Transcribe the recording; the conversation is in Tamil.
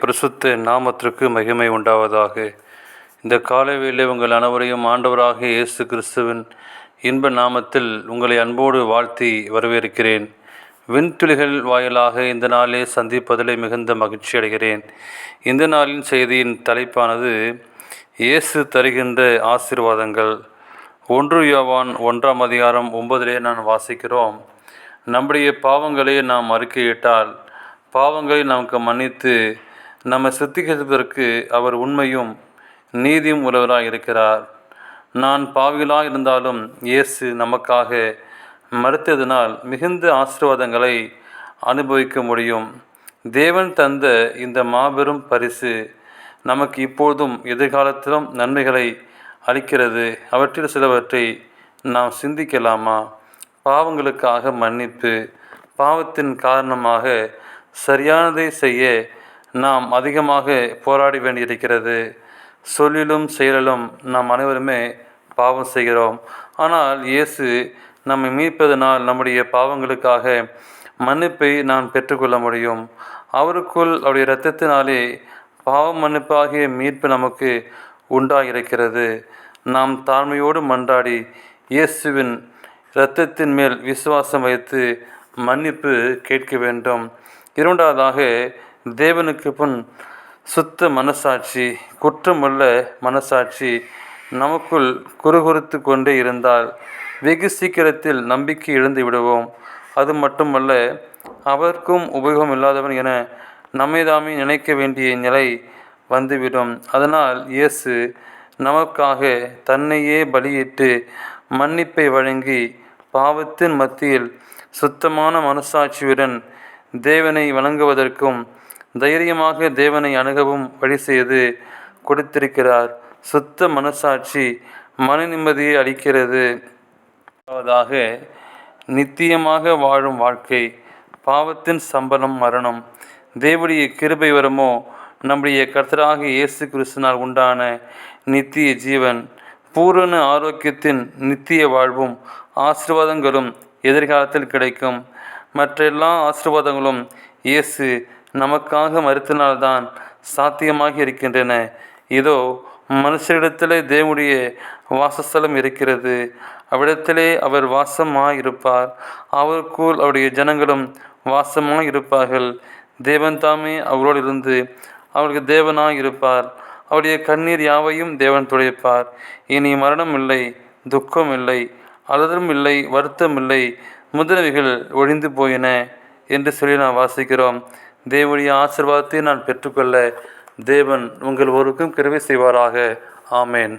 பரிசுத்த நாமத்திற்கு மகிமை உண்டாவதாக. இந்த காலை உங்கள் அனைவரையும் ஆண்டவராக இயேசு கிறிஸ்துவின் இன்ப நாமத்தில் உங்களை அன்போடு வாழ்த்தி வரவேற்கிறேன். விண்துளிகள் வாயிலாக இந்த நாளே சந்திப்பதிலே மிகுந்த மகிழ்ச்சி அடைகிறேன். இந்த நாளின் செய்தியின் தலைப்பானது இயேசு தருகின்ற ஆசீர்வாதங்கள். 1 யோவான் 1:9 நான் வாசிக்கிறோம். நம்முடைய பாவங்களை நாம் அறிக்கையிட்டால் பாவங்களை நமக்கு மன்னித்து நம்மை சுத்திகரிப்பதற்கு அவர் உண்மையும் நீதியும் உள்ளவராக இருக்கிறார். நான் பாவிகளாக இருந்தாலும் இயேசு நமக்காக மறுத்ததினால் மிகுந்த ஆசீர்வாதங்களை அனுபவிக்க முடியும். தேவன் தந்த இந்த மாபெரும் பரிசு நமக்கு இப்போதும் எதிர்காலத்திலும் நன்மைகளை அளிக்கிறது. அவற்றில் சிலவற்றை நாம் சிந்திக்கலாமா? பாவங்களுக்காக மன்னிப்பு. பாவத்தின் காரணமாக சரியானதை செய்ய நாம் அதிகமாக போராட வேண்டியிருக்கிறது. சொல்லிலும் செயலிலும் நாம் அனைவருமே பாவம் செய்கிறோம். ஆனால் இயேசு நம்மை மீட்பதனால் நம்முடைய பாவங்களுக்காக மன்னிப்பை நாம் பெற்றுக்கொள்ள முடியும். அவருக்குள் அவருடைய இரத்தத்தினாலே பாவ மன்னிப்பாகிய மீட்பு நமக்கு உண்டாகியிருக்கிறது. நாம் தாழ்மையோடு மன்றாடி இயேசுவின் இரத்தத்தின் மேல் விசுவாசம் வைத்து மன்னிப்பு கேட்க வேண்டும். இரண்டாவதாக, தேவனுக்கு முன் சுத்த மனசாட்சி, குற்றமுள்ள மனசாட்சி நமக்குள் குறுகுறுத்து கொண்டே இருந்தால் வெகு சீக்கிரத்தில் நம்பிக்கை இழந்து விடுவோம். அது மட்டுமல்ல, அவருக்கும் உபயோகம் இல்லாதவன் என நம்மைதாமே நினைக்க வேண்டிய நிலை வந்துவிடும். அதனால் இயேசு நமக்காக தன்னையே பலியிட்டு மன்னிப்பை வழங்கி பாவத்தின் மத்தியில் சுத்தமான மனசாட்சியுடன் தேவனை வணங்குவதற்கும் தைரியமாக தேவனை அணுகவும் வழி செய்து கொடுத்திருக்கிறார். சுத்த மனசாட்சி மன நிம்மதியை அளிக்கிறது. அதாவது நித்தியமாக வாழும் வாழ்க்கை. பாவத்தின் சம்பளம் மரணம். தேவனுடைய கிருபை வரமோ நம்முடைய கர்த்தராக இயேசு கிறிஸ்துவினால் உண்டான நித்திய ஜீவன், பூரண ஆரோக்கியத்தின் நித்திய வாழ்வும் ஆசீர்வாதங்களும் எதிர்காலத்தில் கிடைக்கும். மற்ற எல்லா ஆசீர்வாதங்களும் இயேசு நமக்காக மறுத்தனால்தான் சாத்தியமாகி இருக்கின்றன. இதோ மனுஷரிடத்திலே தேவனுடைய வாசஸ்தலம் இருக்கிறது. அவ்விடத்திலே அவர் வாசமாக இருப்பார். அவருக்குள் அவருடைய ஜனங்களும் வாசமாக இருப்பார்கள். தேவன் தாமே அவரோடு இருந்து அவருக்கு தேவனாக இருப்பார். அவருடைய கண்ணீர் யாவையும் தேவன் துடைப்பார். இனி மரணம் இல்லை, துக்கம் இல்லை, அழுதலும் இல்லை, வருத்தம் இல்லை, முதலவைகள் ஒழிந்து போயின என்று சொல்லி நாம் வாசிக்கிறோம். தேவனுடைய ஆசீர்வாதத்தை நான் பெற்றுக்கொள்ள தேவன் உங்கள் ஒருவருக்கும் கிருபை செய்வாராக. ஆமேன்.